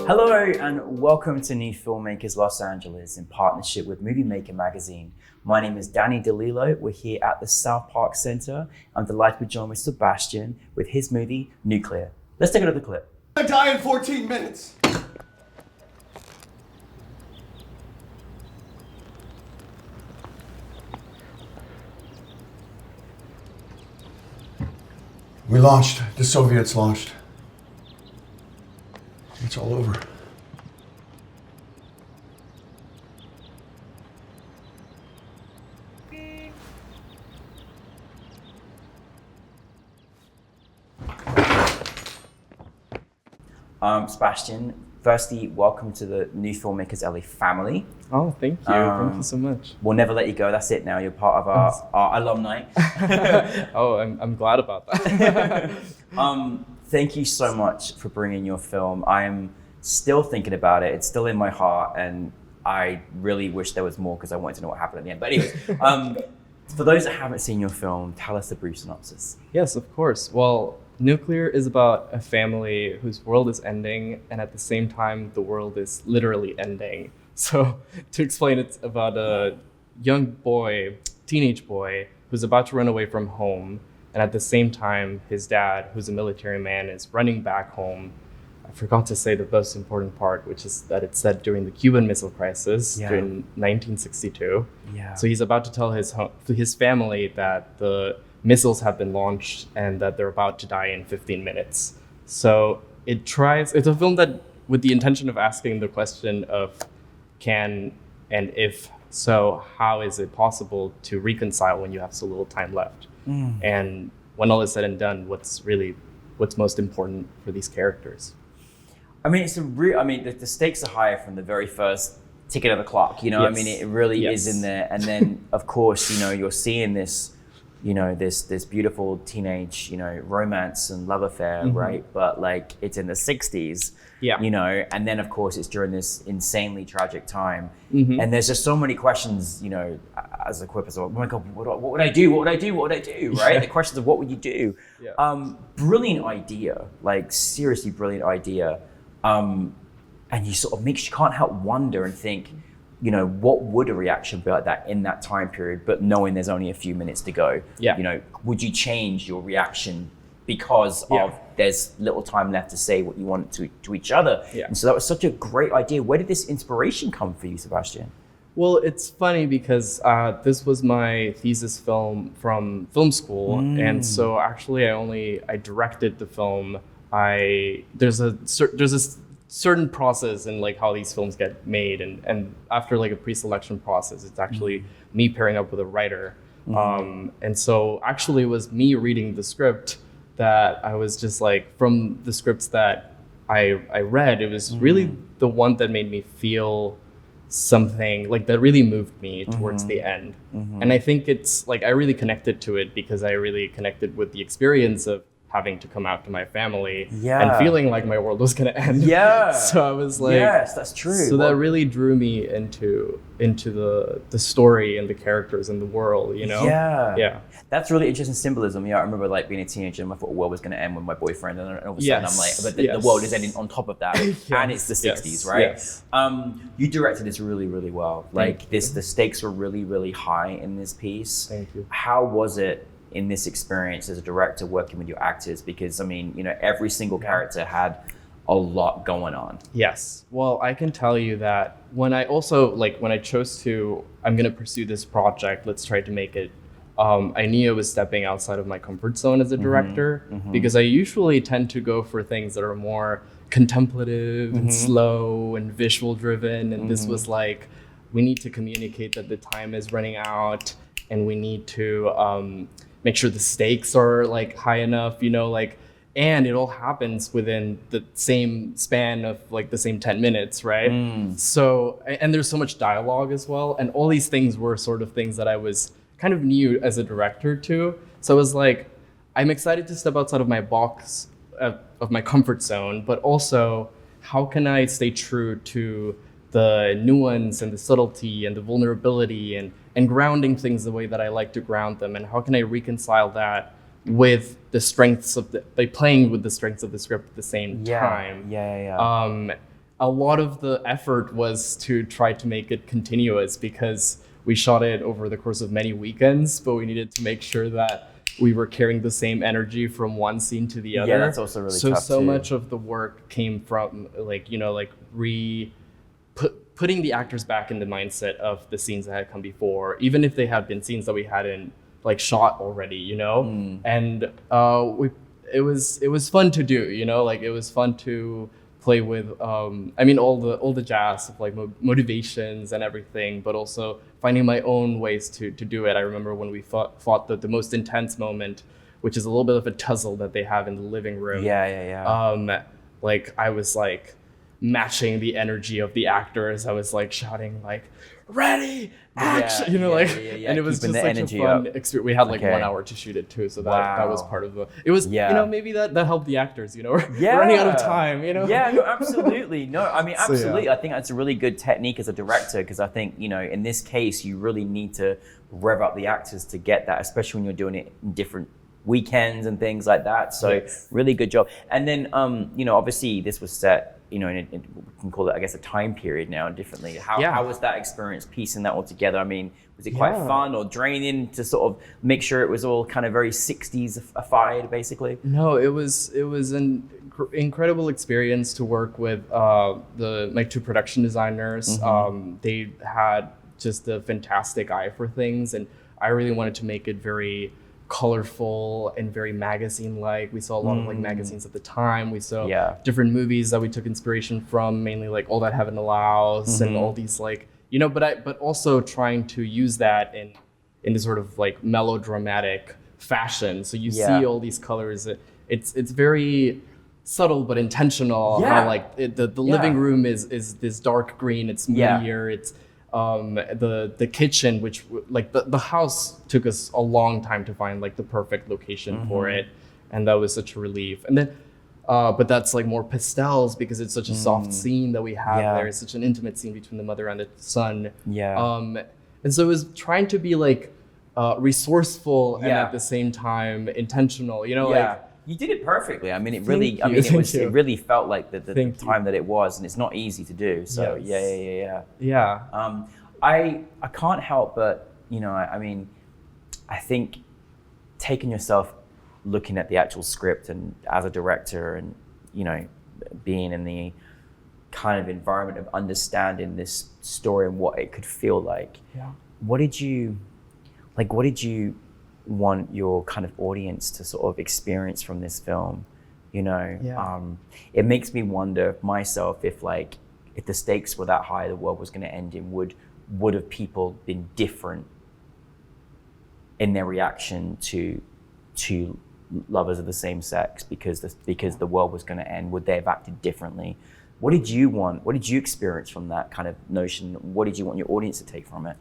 Hello and welcome to New Filmmakers Los Angeles in partnership with Movie Maker magazine. My name is Danny DeLillo. We're here at the South Park Center. I'm delighted to be joined with Sebastian with his movie, Nuclear. Let's take another clip. I die in 14 minutes. We launched. The Soviets launched. It's all over. Sebastian, firstly, welcome to the New Filmmakers LA family. Oh, thank you. Thank you so much. We'll never let you go. That's it now. You're part of our alumni. Oh, I'm glad about that. Thank you so much for bringing your film. I am still thinking about it. It's still in my heart, and I really wish there was more because I wanted to know what happened at the end. But anyways, for those that haven't seen your film, tell us the brief synopsis. Yes, of course. Well, Nuclear is about a family whose world is ending, and at the same time, the world is literally ending. So to explain, it's about a young boy, teenage boy, who's about to run away from home. And at the same time, his dad, who's a military man, is running back home. I forgot to say the most important part, which is that it's set during the Cuban Missile Crisis in 1962. Yeah. So he's about to tell his family that the missiles have been launched and that they're about to die in 15 minutes. So it's a film that, with the intention of asking the question of can and if so, how is it possible to reconcile when you have so little time left? And when all is said and done, what's most important for these characters? I mean, the stakes are higher from the very first ticket of the clock, you know? Yes. I mean, it really is in there. And then, of course, you know, you're seeing this, you know, this beautiful teenage, you know, romance and love affair, right? But like, it's in the 60s, you know, and then of course it's during this insanely tragic time. And there's just so many questions, you know, as a quip, as well, oh my God, what would I do? What would I do? What would I do? Right? The questions of what would you do? Brilliant idea, like seriously brilliant idea. And you sort of you can't help wonder and think, you know, what would a reaction be like that in that time period, but knowing there's only a few minutes to go? You know, would you change your reaction because of there's little time left to say what you want to each other? And so that was such a great idea. Where did this inspiration come for you, Sebastian? Well, it's funny because this was my thesis film from film school. And so actually I directed the film. There's a certain process in like how these films get made, and after like a pre-selection process, it's actually me pairing up with a writer. And so actually it was me reading the script that I was just like, from the scripts that I read, it was really the one that made me feel something, like that really moved me towards the end. And I think it's like I really connected to it because I really connected with the experience of having to come out to my family and feeling like my world was going to end. So I was like, yes, that's true. So that really drew me into the story and the characters and the world, you know? That's really interesting symbolism. I remember like being a teenager and I thought the world was going to end with my boyfriend, and all of a sudden I'm like, but the world is ending on top of that. And it's the 60s, right? You directed this really, really well. Like the stakes were really, really high in this piece. Thank you. How was it in this experience as a director working with your actors? Because I mean, you know, every single character had a lot going on. Yes. Well, I can tell you that when I chose to, I'm going to pursue this project, let's try to make it, I knew I was stepping outside of my comfort zone as a director, because I usually tend to go for things that are more contemplative and slow and visual driven. And this was like, we need to communicate that the time is running out, and we need to make sure the stakes are like high enough, you know, like, and it all happens within the same span of like the same 10 minutes, right? So, and there's so much dialogue as well. And all these things were sort of things that I was kind of new as a director too. So I was like, I'm excited to step outside of my box, of my comfort zone, but also how can I stay true to the nuance and the subtlety and the vulnerability and grounding things the way that I like to ground them, and how can I reconcile that with the strengths of by playing with the strengths of the script at the same time. a lot of the effort was to try to make it continuous because we shot it over the course of many weekends, but we needed to make sure that we were carrying the same energy from one scene to the other. Yeah, that's also really tough So too. much of the work came from putting the actors back in the mindset of the scenes that had come before, even if they had been scenes that we hadn't like shot already, and it was fun to do, like it was fun to play with all the jazz of like motivations and everything, but also finding my own ways to do it. I remember when we fought the most intense moment, which is a little bit of a tussle that they have in the living room. Like I was like matching the energy of the actors. I was like shouting like, "Ready, action!" And it was keeping just the such energy a fun up. experience. We had like Okay. 1 hour to shoot it too, so that was part of the. It was maybe that helped the actors. We're running out of time. Yeah, no, absolutely. No, I mean, So, absolutely. yeah. I think that's a really good technique as a director because I think, in this case, you really need to rev up the actors to get that, especially when you're doing it in different weekends and things like that. So Yes. really good job. And then, obviously this was set, in we can call it, I guess, a time period now differently. How was that experience piecing that all together? I mean, was it quite fun or draining to sort of make sure it was all kind of very 60s-ified, basically? No, it was an incredible experience to work with my two production designers. They had just a fantastic eye for things, and I really wanted to make it very colorful and very magazine-like. We saw a lot of like magazines at the time. We saw different movies that we took inspiration from, mainly like All That Heaven Allows and all these like, but also trying to use that in this sort of like melodramatic fashion. So you see all these colors. It's very subtle but intentional. How like the living room is this dark green. It's moodier. It's the kitchen, which like the house took us a long time to find like the perfect location for it, and that was such a relief. And then but that's like more pastels because it's such a soft scene that we have there. It's such an intimate scene between the mother and the son. And so it was trying to be like resourceful and at the same time intentional, like you did it perfectly. I mean, it really felt like the time that it was, and it's not easy to do. So I can't help but, I think taking yourself looking at the actual script and as a director and, being in the kind of environment of understanding this story and what it could feel like. What did you want your kind of audience to sort of experience from this film? It makes me wonder myself if the stakes were that high, the world was going to end in, would have people been different in their reaction to lovers of the same sex because the world was going to end? Would they have acted differently? What did you want? What did you experience from that kind of notion? What did you want your audience to take from it?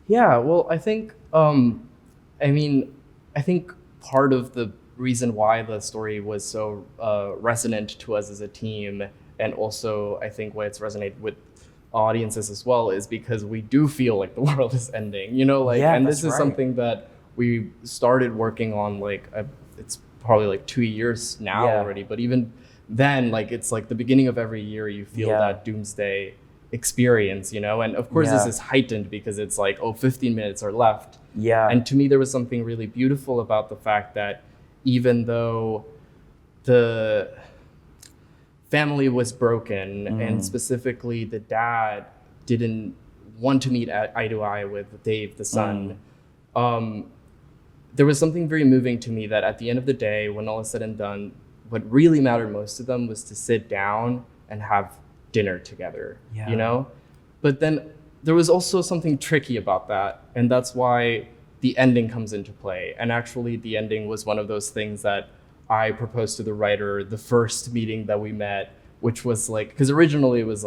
Yeah, well, I think I think part of the reason why the story was so resonant to us as a team, and also I think why it's resonated with audiences as well, is because we do feel like the world is ending, and this is something that we started working on it's probably like 2 years now already, but even then, it's like the beginning of every year you feel that doomsday experience, and of course this is heightened because it's like 15 minutes are left. And to me there was something really beautiful about the fact that even though the family was broken and specifically the dad didn't want to meet eye to eye with Dave, the son, there was something very moving to me that at the end of the day, when all is said and done, what really mattered most to them was to sit down and have dinner together, But then there was also something tricky about that, and that's why the ending comes into play. And actually the ending was one of those things that I proposed to the writer the first meeting that we met, which was because originally it was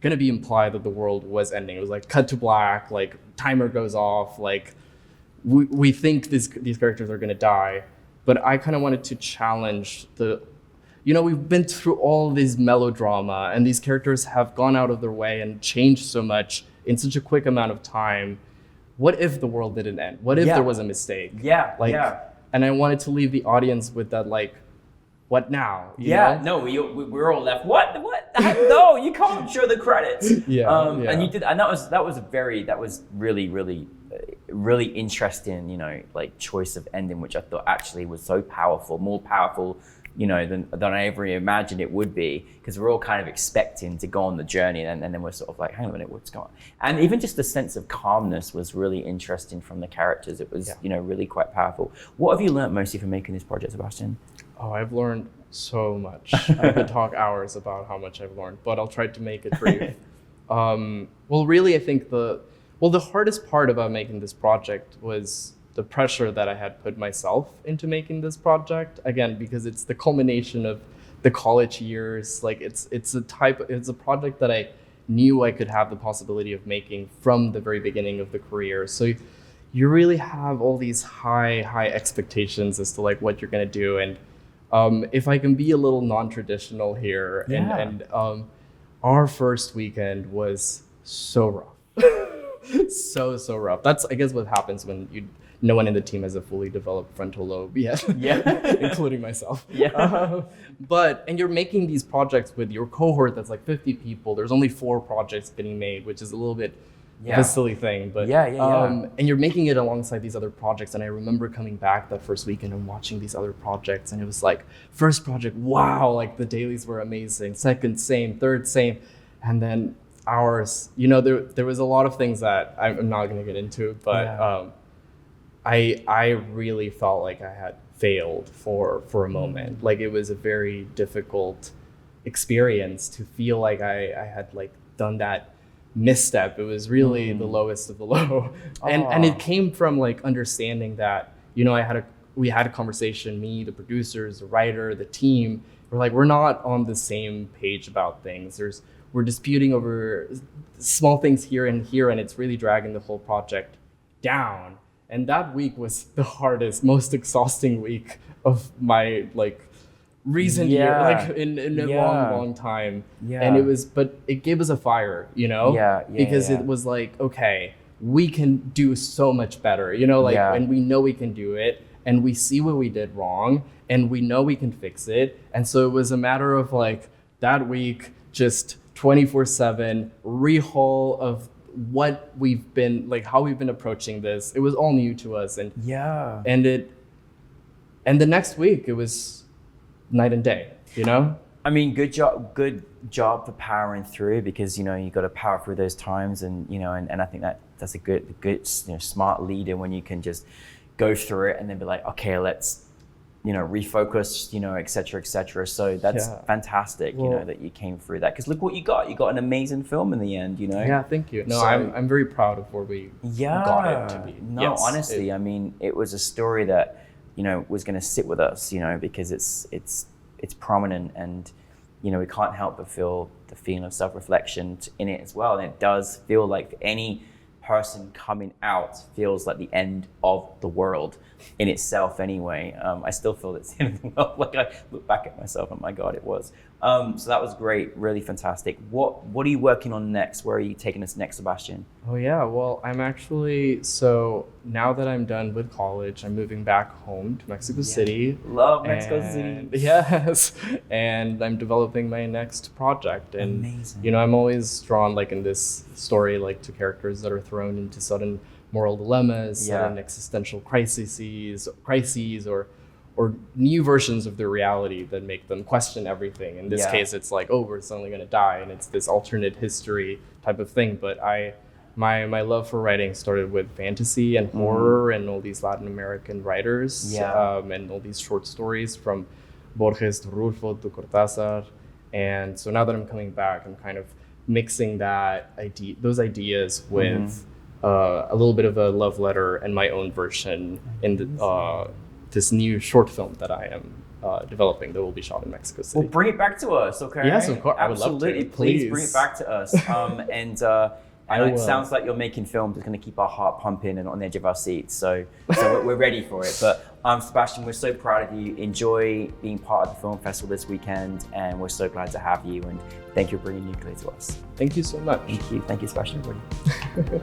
gonna be implied that the world was ending. It was cut to black, timer goes off, we think these characters are gonna die. But I kind of wanted to challenge we've been through all this melodrama and these characters have gone out of their way and changed so much in such a quick amount of time. What if the world didn't end? What if there was a mistake? And I wanted to leave the audience with that what now? You Yeah, know? no, we're all left. What? No, you can't show the credits. And you did, and that was really interesting. You know, like choice of ending, which I thought actually was so powerful, more powerful, you know, than I ever imagined it would be, because we're all kind of expecting to go on the journey, and then we're sort of like, hang on a minute, what's going on? And even just the sense of calmness was really interesting from the characters. It was, you know, really quite powerful. What have you learned mostly from making this project, Sebastian? Oh, I've learned so much. I could talk hours about how much I've learned, but I'll try to make it brief. Well, really, I think the hardest part about making this project was the pressure that I had put myself into making this project. Again, because it's the culmination of the college years. Like it's a project that I knew I could have the possibility of making from the very beginning of the career. So you really have all these high expectations as to like what you're gonna do. And if I can be a little non-traditional here, and our first weekend was so rough. so rough. That's, I guess, what happens when no one in the team has a fully developed frontal lobe yet. Including myself. And you're making these projects with your cohort that's like 50 people. There's only 4 projects getting made, which is a little bit of a silly thing, but and you're making it alongside these other projects. And I remember coming back that first weekend and watching these other projects, and it was like, first project, wow, like the dailies were amazing. Second, same. Third, same. And then ours, you know, there was a lot of things that I'm not going to get into, but I really felt like I had failed for a moment. Like it was a very difficult experience to feel like I had like done that misstep. It was really the lowest of the low. And it came from like understanding that, you know, we had a conversation, me, the producers, the writer, the team. We're like, we're not on the same page about things. We're disputing over small things here, and it's really dragging the whole project down. And that week was the hardest, most exhausting week of my like recent year, like in a long time. And but it gave us a fire, you know, because it was like, okay, we can do so much better, you know, like, and we know we can do it, and we see what we did wrong, and we know we can fix it. And so it was a matter of like that week, just 24/7 rehaul of what we've been like, how we've been approaching this. It was all new to us, and and the next week it was night and day, you know? I mean, good job for powering through, because, you know, you got to power through those times, and, you know, and I think that's a good, you know, smart leader, when you can just go through it and then be like, okay, let's, you know, refocus, you know, et cetera, et cetera. So that's fantastic, you know, that you came through that, because look what you got an amazing film in the end, you know? Yeah, thank you. No, so, I'm very proud of where we got it to be. No, honestly, I mean, it was a story that, you know, was going to sit with us, you know, because it's prominent, and, you know, we can't help but feel the feeling of self-reflection in it as well. And it does feel like any person coming out feels like the end of the world in itself anyway. I still feel it's the end of the world. Like I look back at myself and my God, it was. So that was great, really fantastic. What are you working on next? Where are you taking us next, Sebastian? Oh yeah, well, I'm actually, so now that I'm done with college, I'm moving back home to Mexico City. Love Mexico City. Yes, and I'm developing my next project. And amazing. You know, I'm always drawn, like in this story, like to characters that are thrown into sudden moral dilemmas, sudden existential crises, or new versions of their reality that make them question everything. In this case, it's like, oh, we're suddenly going to die, and it's this alternate history type of thing. But my love for writing started with fantasy and horror and all these Latin American writers, and all these short stories from Borges to Rulfo to Cortázar. And so now that I'm coming back, I'm kind of mixing those ideas with a little bit of a love letter and my own version in this new short film that I am developing that will be shot in Mexico City. Well, bring it back to us, okay? Yes, of course. Absolutely. I would love to. Please bring it back to us. And it sounds like you're making films that's going to keep our heart pumping and on the edge of our seats. So we're ready for it. But Sebastian, we're so proud of you. Enjoy being part of the film festival this weekend, and we're so glad to have you. And thank you for bringing Nuclear to us. Thank you so much. Thank you, Sebastian, everybody.